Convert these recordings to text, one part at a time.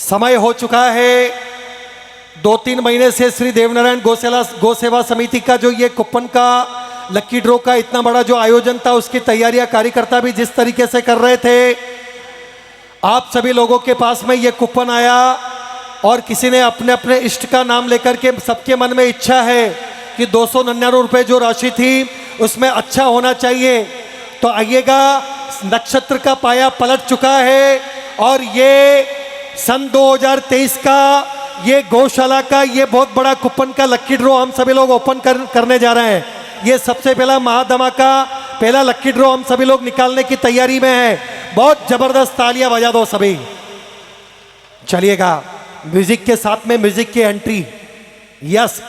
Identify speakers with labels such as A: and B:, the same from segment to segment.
A: समय हो चुका है। 2-3 महीने से श्री देवनारायण गौ सेवा समिति का जो ये कूपन का लक्की ड्रॉ का इतना बड़ा जो आयोजन था, उसकी तैयारियां कार्यकर्ता भी जिस तरीके से कर रहे थे, आप सभी लोगों के पास में ये कूपन आया और किसी ने अपने अपने इष्ट का नाम लेकर के, सबके मन में इच्छा है कि 299 रुपये जो राशि थी उसमें अच्छा होना चाहिए। तो आइएगा, नक्षत्र का पाया पलट चुका है और ये सन 2023 का ये गौशाला का ये बहुत बड़ा कूपन का लक्की ड्रॉ हम सभी लोग ओपन करने जा रहे हैं। ये सबसे पहला महाधमाका पहला लक्की ड्रॉ हम सभी लोग निकालने की तैयारी में है। बहुत जबरदस्त तालियां बजा दो सभी। चलिएगा, म्यूजिक के साथ में म्यूजिक की एंट्री। यस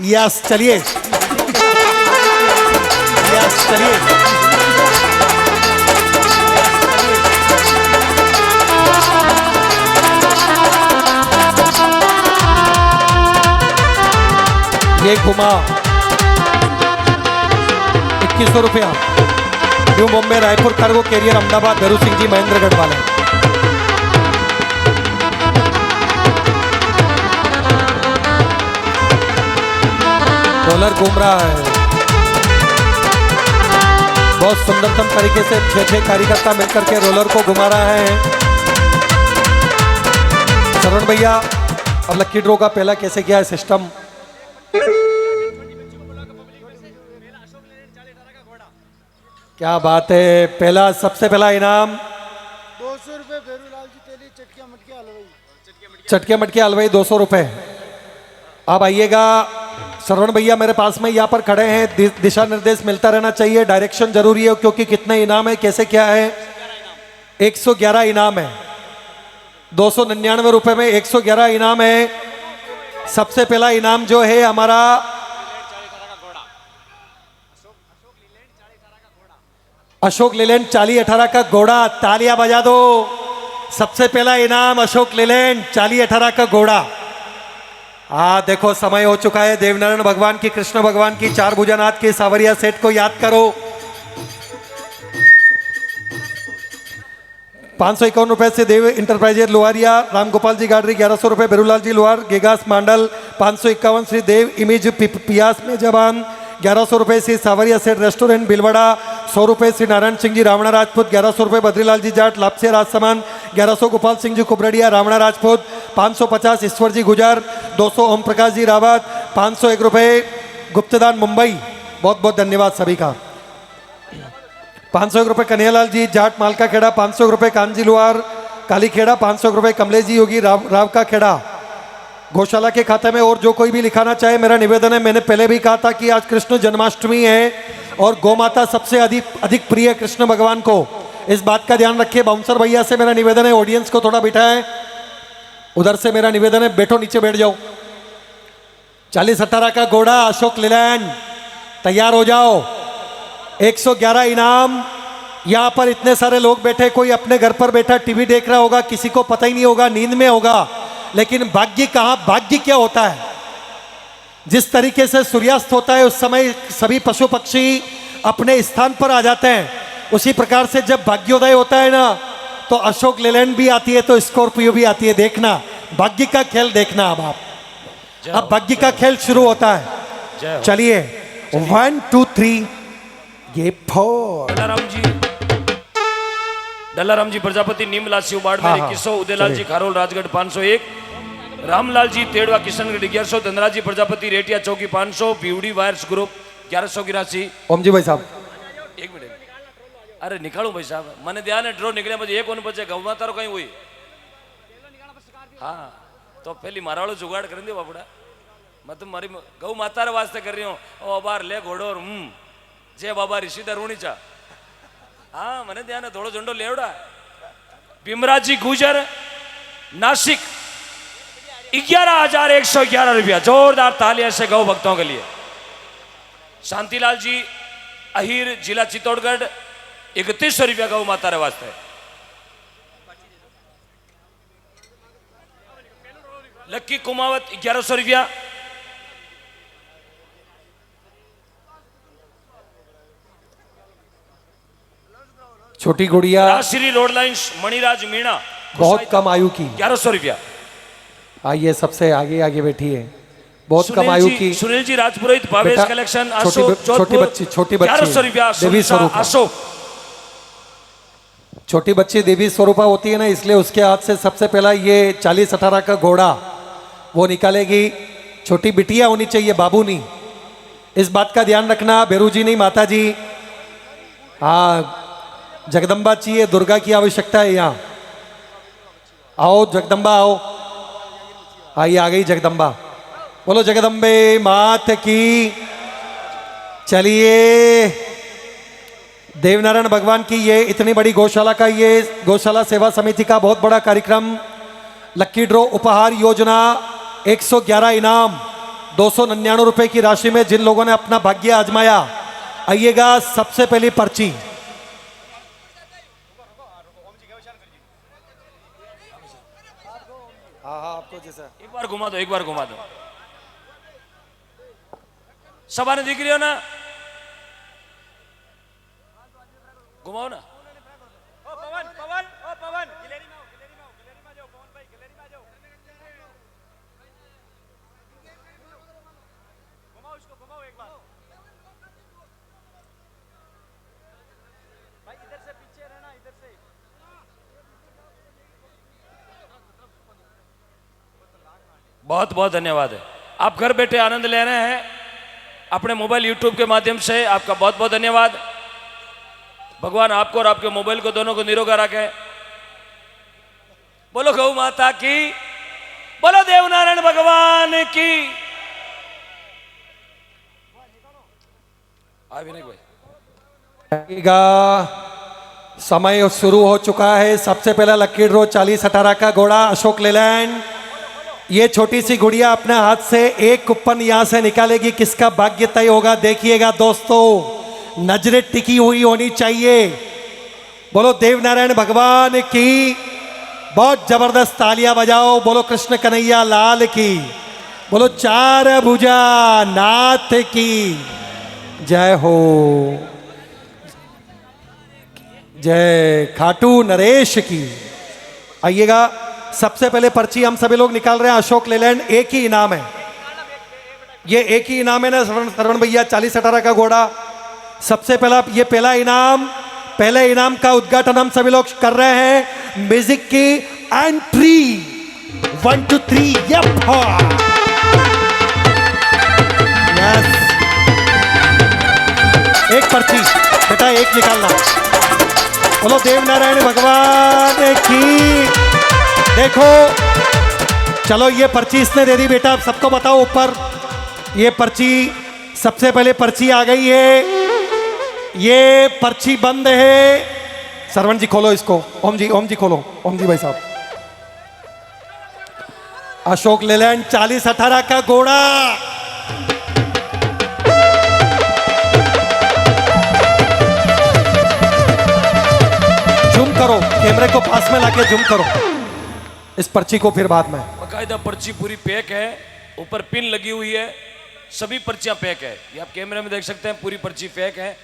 A: यस, चलिए यस, चलिए ये घुमा 2100 रुपया। New Bombay Raipur cargo carrier Ahmedabad Dharu Singh जी महेंद्रगढ़ वाले। रोलर घूम रहा है बहुत सुंदरतम तरीके से। 6 कार्यकर्ता मिलकर के रोलर को घुमा रहा है। शरण भैया, अब लक्की ड्रॉ का पहला कैसे किया है सिस्टम? क्या बात है। पहला, सबसे पहला इनाम
B: 200 रुपए भेरूलाल जी तेली चटकिया मटकिया हलवाई।
A: चटके मटके हलवाई 200 रुपए। अब आइएगा, श्रवण भैया मेरे पास में यहाँ पर खड़े हैं। दिशा निर्देश मिलता रहना चाहिए, डायरेक्शन जरूरी है, क्योंकि कितने इनाम है, कैसे क्या है। 111 इनाम है। 299 रुपए में 111 इनाम है। सबसे पहला इनाम जो है हमारा अशोक लेलैंड 4018 का घोड़ा। तालियां बजा दो। सबसे पहला इनाम अशोक लेलैंड 4018 का घोड़ा। देखो समय हो चुका है। देवनारायण भगवान की, कृष्ण भगवान की, 4 भुजनाथ की सावरिया सेठ को याद करो। 551 रुपए से देव इंटरप्राइजेज लोहारिया। राम गोपाल जी गाडरी 1100 रुपए। बेरूलाल जी लोहार गेगास मांडल 551। श्री देव इमेज पियास में जवान 1100 रुपए। श्री सावरिया सेठ रेस्टोरेंट बिलवाड़ा 100 रुपए। श्री नारायण सिंह जी रावणा राजपूत 1100 रुपए। बद्रीलाल जी जाट लापसे राजसमान 1100। गोपाल सिंह जी कुबरडिया रावणा राजपूत 550। ईश्वर जी गुजर 200। ओम प्रकाश जी रावत 501 रुपए। गुप्तदान मुंबई, बहुत बहुत धन्यवाद सभी का। 501 रुपए। कन्हैयालाल जी जाट मालका खेड़ा 500 रुपए। कांजी लोहार काली खेड़ा 500 रुपए। कमलेश जी योगी राव का खेड़ा। गौशाला के खाते में और जो कोई भी लिखाना चाहे, मेरा निवेदन है, मैंने पहले भी कहा था कि आज कृष्ण जन्माष्टमी है और गौ माता सबसे अधिक प्रिय है कृष्ण भगवान को। इस बात का ध्यान रखिए। बाउंसर भैया से मेरा निवेदन है, ऑडियंस को थोड़ा बिठाएं। उधर से मेरा निवेदन है, बैठो, नीचे बैठ जाओ। 4018 का घोड़ा अशोक लेलैंड, तैयार हो जाओ। 111 इनाम। यहाँ पर इतने सारे लोग बैठे, कोई अपने घर पर बैठा टीवी देख रहा होगा, किसी को पता ही नहीं होगा, नींद में होगा। लेकिन भाग्य कहाँ, भाग्य क्या होता है? जिस तरीके से सूर्यास्त होता है उस समय सभी पशु पक्षी अपने स्थान पर आ जाते हैं। उसी प्रकार से जब भाग्योदय होता है ना, तो अशोक लेलैंड भी आती है, तो स्कॉर्पियो भी आती है। देखना, भाग्य का खेल देखना। अब भाग्य का खेल शुरू होता है। चलिए 1 2 3 ये 4।
C: डल्लाराम जी प्रजापति नीमला शिव बाड़मेर 2100। उदयलाल जी खारोल राजगढ़ 501। रामलाल जी तेड़वा किशनगढ़ 1100। धनराज जी प्रजापति रेटिया चौकी 500। बीवड़ी वायर्स ग्रुप 1181।
A: ओम जी भाई साहब,
C: 1 मिनट, अरे निकालू भाई साहब, मैंने ध्यान है ड्रो निकले मुझे एक बचे गौ माता कहीं हुई। हाँ, तो पहली मारावाड़ो जुगाड़ कर दे बाबूड़ा। मैं तो मारी गौ माता वास्ते कर रही हूँ। ओ बार ले घोड़ो और जय बाबा ऋषिधर रूणीचा। हाँ, मैंने ध्यान है, थोड़ा झंडो लेवड़ा। भीमराज जी गुजर नासिक 11,111 रुपया। जोरदार तालियां से गौ भक्तों के लिए। शांतिलाल जी अहिर जिला चित्तौड़गढ़ 3100 रुपया गौ माता रे वास्ते। लक्की कुमावत 1100 रुपया।
A: छोटी गुड़िया
C: राजश्री रोड लाइन्स मणिराज मीणा
A: बहुत कम आयु की।
C: 1100 रुपया।
A: आइए सबसे आगे आगे बैठी है, बहुत कम आयु की।
C: सुनील जी राजपुरोहित भावेश
A: बेटा,
C: कलेक्शन
A: छोटी
C: अशोक
A: छोटी बच्ची
C: 1100 रुपया
A: देवी स्वरूप
C: अशोक।
A: छोटी बच्ची देवी स्वरूपा होती है ना, इसलिए उसके हाथ से सबसे पहला ये 40-18 का घोड़ा वो निकालेगी। छोटी बिटिया होनी चाहिए, बाबू नहीं। इस बात का ध्यान रखना, बेरू जी नहीं, माता जी। हाँ, जगदम्बा चाहिए, दुर्गा की आवश्यकता है यहाँ। आओ जगदम्बा आओ, आइए आ गई जगदम्बा। बोलो जगदम्बे मात की। चलिए, देवनारायण भगवान की ये इतनी बड़ी गौशाला का, ये गौशाला सेवा समिति का बहुत बड़ा कार्यक्रम, लक्की ड्रॉ उपहार योजना, 111 इनाम, 299 रुपए की राशि में जिन लोगों ने अपना भाग्य आजमाया, आइएगा। सबसे पहली पर्ची आपको जैसा
C: एक बार घुमा दो, एक बार घुमा दो। सभा ने दिख रही हो ना, घुमाओ ना। बहुत बहुत धन्यवाद है। आप घर बैठे आनंद ले रहे हैं अपने मोबाइल यूट्यूब के माध्यम से, आपका बहुत बहुत धन्यवाद। भगवान आपको और आपके मोबाइल को दोनों को निरोगा रखे। बोलो गौ माता की, बोलो देवनारायण भगवान की। विनय भाई,
A: आइएगा। समय शुरू हो चुका है। सबसे पहला लक्की ड्रॉ 40-18 का घोड़ा अशोक लेलैंड। ये छोटी सी गुड़िया अपने हाथ से एक कूपन यहां से निकालेगी, किसका भाग्य तय होगा देखिएगा दोस्तों। नजरें टिकी हुई होनी चाहिए। बोलो देवनारायण भगवान की। बहुत जबरदस्त तालियां बजाओ। बोलो कृष्ण कन्हैया लाल की। बोलो चार भुजा नाथ की जय हो। जय खाटू नरेश की। आइएगा। सबसे पहले पर्ची हम सभी लोग निकाल रहे हैं। अशोक लेलैंड, एक ही इनाम है, ये एक ही इनाम है ना सरवण भैया, 40-18 का घोड़ा। सबसे पहला ये पहला इनाम, पहले इनाम का उद्घाटन हम सभी लोग कर रहे हैं। म्यूजिक की एंट्री 1 2 3 यस। एक पर्ची बेटा, एक निकालना। बोलो देवनारायण भगवान की। देखो चलो, ये पर्ची इसने दे दी बेटा, सबको बताओ ऊपर। ये पर्ची, सबसे पहले पर्ची आ गई है। ये पर्ची बंद है। सरवण जी खोलो इसको। ओम जी खोलो। ओम जी भाई साहब। अशोक लेलैंड 40-18 का घोड़ा। जूम करो, कैमरे को पास में लाके जूम करो इस पर्ची को, फिर बाद में।
C: बकायदा पर्ची पूरी पैक है, ऊपर पिन लगी हुई है, सभी पर्चियां पैक है। ये आप कैमरे में देख सकते हैं, पूरी पर्ची पैक है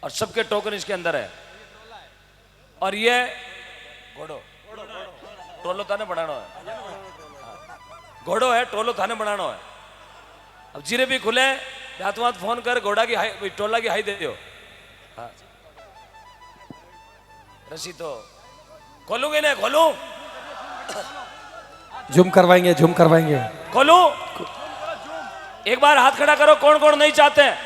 C: और सबके टोकन इसके अंदर है। और ये घोड़ो टोलो थाने बनाना है, घोड़ो है टोलो थाने बनाना है। अब जीरे भी खुले, रात फोन कर घोड़ा की हाई, टोला की हाई दे दो। हाँ, रसी तो खोलूंगे ना, खोलू
A: जूम करवाएंगे।
C: खोलू, एक बार हाथ खड़ा करो, कौन कौन नहीं चाहते हैं।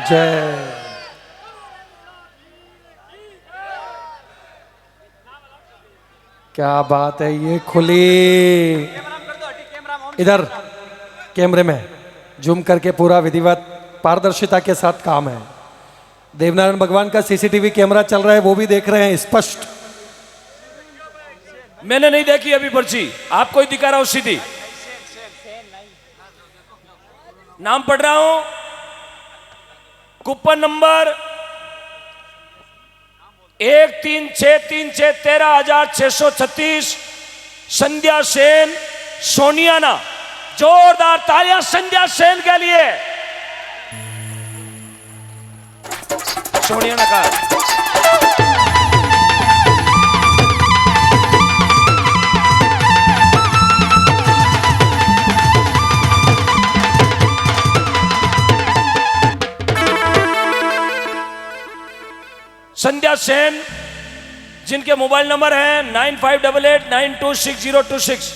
A: जय। क्या बात है, ये खुली। इधर कैमरे में जूम करके पूरा विधिवत पारदर्शिता के साथ काम है। देवनारायण भगवान का सीसीटीवी कैमरा चल रहा है, वो भी देख रहे हैं स्पष्ट।
C: मैंने नहीं देखी अभी पर्ची, आपको ही दिखा रहा हूं सीधी। नाम पढ़ रहा हूं, कूपन नंबर 136363 13,636, संध्या सेन सोनियाना। जोरदार तालियां संध्या सेन के लिए। सोनिया का संध्या सेन जिनके मोबाइल नंबर है 9588926026।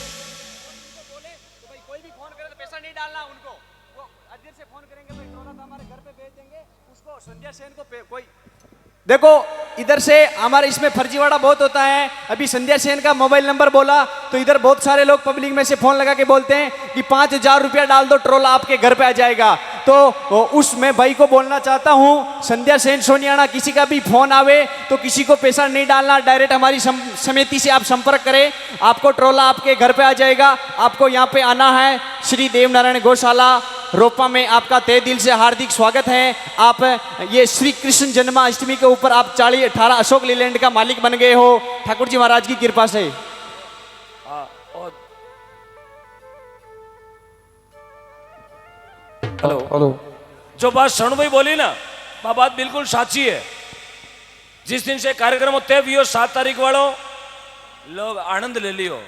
D: कोई भी फोन करे तो पैसा नहीं डालना उनको, वो अजीत से फोन करेंगे भाई ट्रोला तो हमारे घर पे भेज देंगे उसको, संध्या सेन को कोई देखो इधर से हमारे इसमें फर्जीवाड़ा बहुत होता है। अभी संध्या सेन का मोबाइल नंबर बोला तो इधर बहुत सारे लोग पब्लिक में से फोन लगा के बोलते हैं कि 5,000 रुपया डाल दो ट्रोला आपके घर पे आ जाएगा। तो उस मैं भाई को बोलना चाहता हूं, संध्या सेन सोनियाना किसी का भी फोन आवे तो किसी को पैसा नहीं डालना, डायरेक्ट हमारी समिति से आप संपर्क करें, आपको ट्रोला आपके घर पे आ जाएगा। आपको यहाँ पे आना है, श्री देवनारायण गौशाला रोपा में आपका तहे दिल से हार्दिक स्वागत है। आप ये श्री कृष्ण जन्माष्टमी के ऊपर आप 40-18 अशोक लीलैंड का मालिक बन गए हो ठाकुर जी महाराज की कृपा से।
C: और हेलो
A: हेलो।
C: जो बात शरण भाई बोली ना, वो बात बिल्कुल साची है। जिस दिन से कार्यक्रम तय हुई हो 7 तारीख वालों, लोग आनंद ले लियो।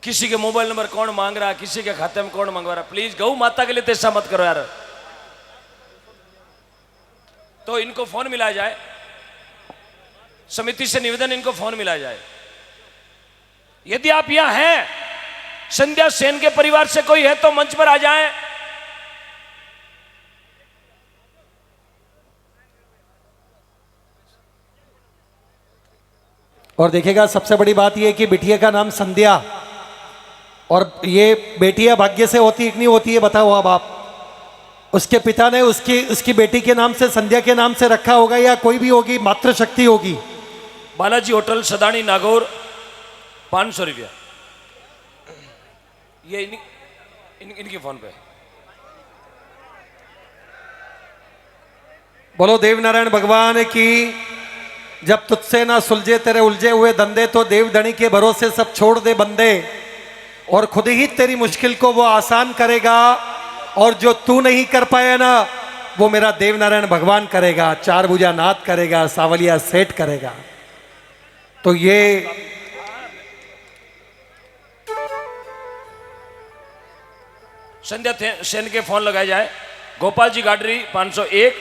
C: किसी के मोबाइल नंबर कौन मांग रहा, किसी के खाते में कौन मंगवा रहा, प्लीज गौ माता के लिए तो ऐसा मत करो यार। तो इनको फोन मिला जाए, समिति से निवेदन इनको फोन मिला जाए। यदि आप यहां हैं, संध्या सेन के परिवार से कोई है तो मंच पर आ जाएं।
A: और देखिएगा सबसे बड़ी बात यह कि बिटिया का नाम संध्या, और ये बेटियां भाग्य से होती कि नहीं होती है बताओ अब आप। उसके पिता ने उसकी बेटी के नाम से, संध्या के नाम से रखा होगा, या कोई भी होगी, मातृशक्ति होगी।
C: बालाजी होटल सदानी नागौर 500 रुपया, ये इनकी फोन पे।
A: बोलो देवनारायण भगवान की। जब तुझसे ना सुलझे तेरे उलझे हुए धंधे, तो देवधनी के भरोसे सब छोड़ दे बंदे, और खुद ही तेरी मुश्किल को वो आसान करेगा। और जो तू नहीं कर पाया ना, वो मेरा देवनारायण भगवान करेगा, 4 भुजा नाथ करेगा, सावलिया सेठ करेगा। तो ये
C: संध्या सेन के फोन लगाए जाए। गोपाल जी गाडरी 501,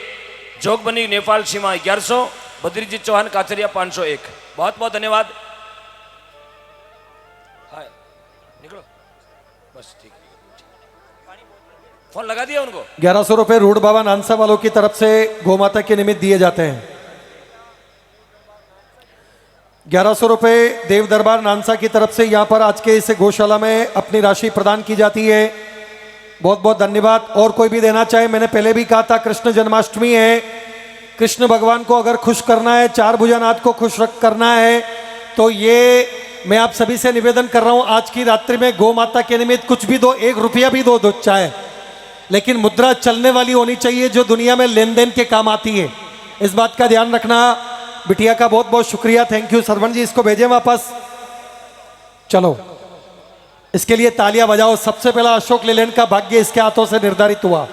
C: जोगबनी नेपाल सीमा 1100, बद्रीजीत चौहान काचरिया 501। बहुत बहुत धन्यवाद। हाय निकलो बस, ठीक। फोन लगा दिया उनको।
A: 1100 रुपए रूढ़ बाबा नानसा वालों की तरफ से गोमाता के निमित्त दिए जाते हैं। 1100 रुपए देव दरबार नानसा की तरफ से यहाँ पर आज के इस गौशाला में अपनी राशि प्रदान की जाती है। बहुत बहुत धन्यवाद। और कोई भी देना चाहे, मैंने पहले भी कहा था कृष्ण जन्माष्टमी है, कृष्ण भगवान को अगर खुश करना है, 4 भुजानाथ को खुश करना है, तो ये मैं आप सभी से निवेदन कर रहा हूं, आज की रात्रि में गौ माता के निमित्त कुछ भी दो, 1 रुपया भी दो चाहे, लेकिन मुद्रा चलने वाली होनी चाहिए जो दुनिया में लेन देन के काम आती है। इस बात का ध्यान रखना। बिटिया का बहुत बहुत शुक्रिया, थैंक यू। सरवण जी इसको भेजें वापस। चलो इसके लिए तालियां बजाओ। सबसे पहला अशोक लीलैंड का भाग्य इसके हाथों से निर्धारित हुआ।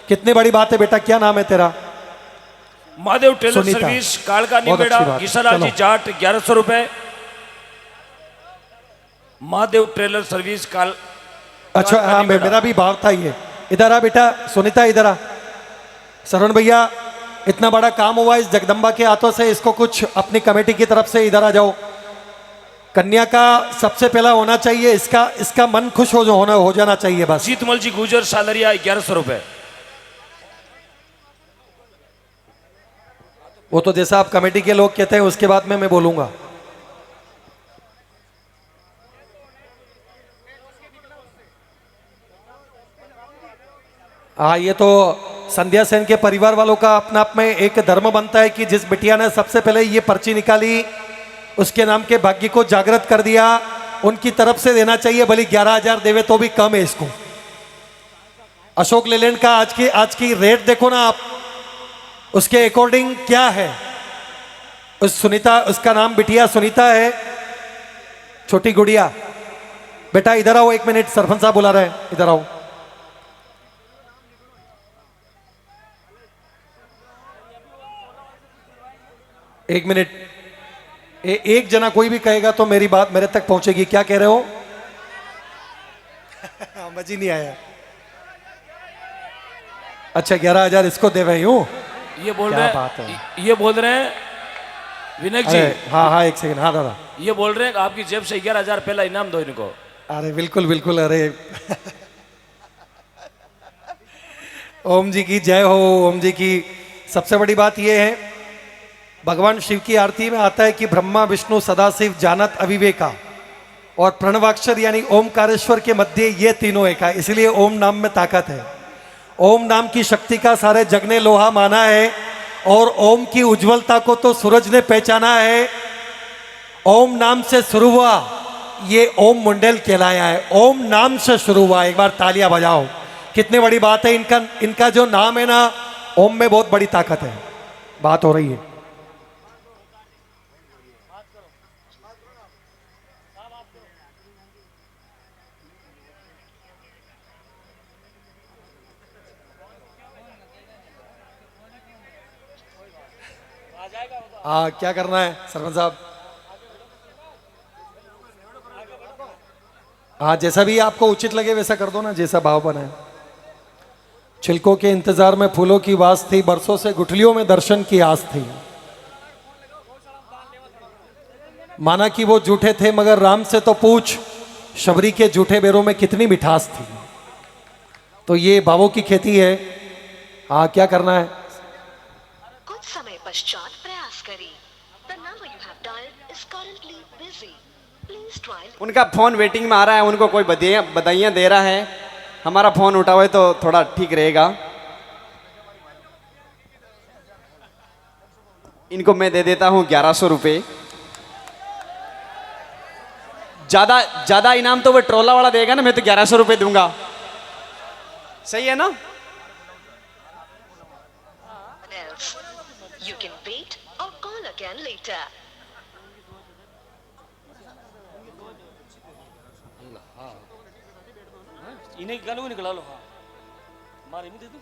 A: कितनी बड़ी बात है बेटा, क्या नाम है तेरा?
C: महादेव टेलर
A: सुनीता।
C: सर्विस कालका
A: बहुत अच्छी
C: निबेड़ा
A: बात।
C: घिसालाल जी
A: चलो।
C: जाट 1100 रुपए। महादेव टेलर सर्विस काल।
A: अच्छा हाँ, मेरा भी भाव था ये। इधर आ बेटा, सुनीता इधर आ। सरवण भैया इतना बड़ा काम हुआ इस जगदम्बा के हाथों से, इसको कुछ अपनी कमेटी की तरफ से इधर आ जाओ। कन्या का सबसे पहला होना चाहिए, इसका मन खुश हो जाना चाहिए बस।
C: जीतमल जी गुजर सालरिया 1100 रुपए।
A: वो तो जैसा आप कमेटी के लोग कहते हैं उसके बाद में मैं बोलूंगा। हाँ, ये तो संध्या सेन के परिवार वालों का अपना आप में एक धर्म बनता है कि जिस बिटिया ने सबसे पहले ये पर्ची निकाली, उसके नाम के भाग्य को जागृत कर दिया, उनकी तरफ से देना चाहिए। भले 11,000 देवे तो भी कम है इसको। अशोक लीलैंड का आज की रेट देखो ना आप, उसके अकॉर्डिंग क्या है। उस सुनीता, उसका नाम बिटिया सुनीता है, छोटी गुड़िया। बेटा इधर आओ 1 मिनट, सरपंच साहब बुला रहे हैं, इधर आओ। एक मिनट, एक जना कोई भी कहेगा तो मेरी बात मेरे तक पहुंचेगी। क्या कह रहे हो? समझ ही नहीं आया। अच्छा 11,000 इसको दे रही हूँ।
C: ये बोल
A: क्या
C: रहे
A: बात
C: हैं, ये बोल रहे हैं विनय जी,
A: हाँ हाँ एक सेकंड, हाँ दादा।
C: ये बोल रहे हैं कि आपकी जेब से 11,000 पहला इनाम दो इनको।
A: अरे बिल्कुल बिल्कुल, अरे ओम जी की जय हो। ओम जी की सबसे बड़ी बात यह है, भगवान शिव की आरती में आता है कि ब्रह्मा विष्णु सदाशिव जानत अविवेका, और प्रणवाक्षर यानी ओमकारेश्वर के मध्य ये तीनों एक है, इसलिए ओम नाम में ताकत है। ओम नाम की शक्ति का सारे जग ने लोहा माना है, और ओम की उज्जवलता को तो सूरज ने पहचाना है। ओम नाम से शुरू हुआ ये ओम मुंडल कहलाया है, ओम नाम से शुरू हुआ। एक बार तालियां बजाओ, कितनी बड़ी बात है। इनका जो नाम है ना, ओम में बहुत बड़ी ताकत है। बात हो रही है। हाँ क्या करना है सरपंच साहब? हाँ जैसा भी आपको उचित लगे वैसा कर दो ना, जैसा भाव बनाए। छिलकों के इंतजार में फूलों की वास थी, बरसों से गुठलियों में दर्शन की आस थी। माना कि वो झूठे थे मगर राम से तो पूछ, शबरी के झूठे बेरों में कितनी मिठास थी। तो ये भावों की खेती है। हाँ क्या करना है?
E: कुछ समय पश्चात प्रयास करें। The number you have dialed is currently busy. Please try.
D: उनका फोन वेटिंग में आ रहा है, उनको कोई बधाइयाँ दे रहा है। हमारा फोन उठावे तो थोड़ा ठीक रहेगा। इनको मैं दे देता हूं 1100 रुपये। ज्यादा इनाम तो वो ट्रोला वाला देगा ना, मैं तो 1100 रुपये दूंगा। सही है ना?
E: Else, you can wait or call again later.
C: इन्हें गालू निकला लो। हाँ मारे दे दूं।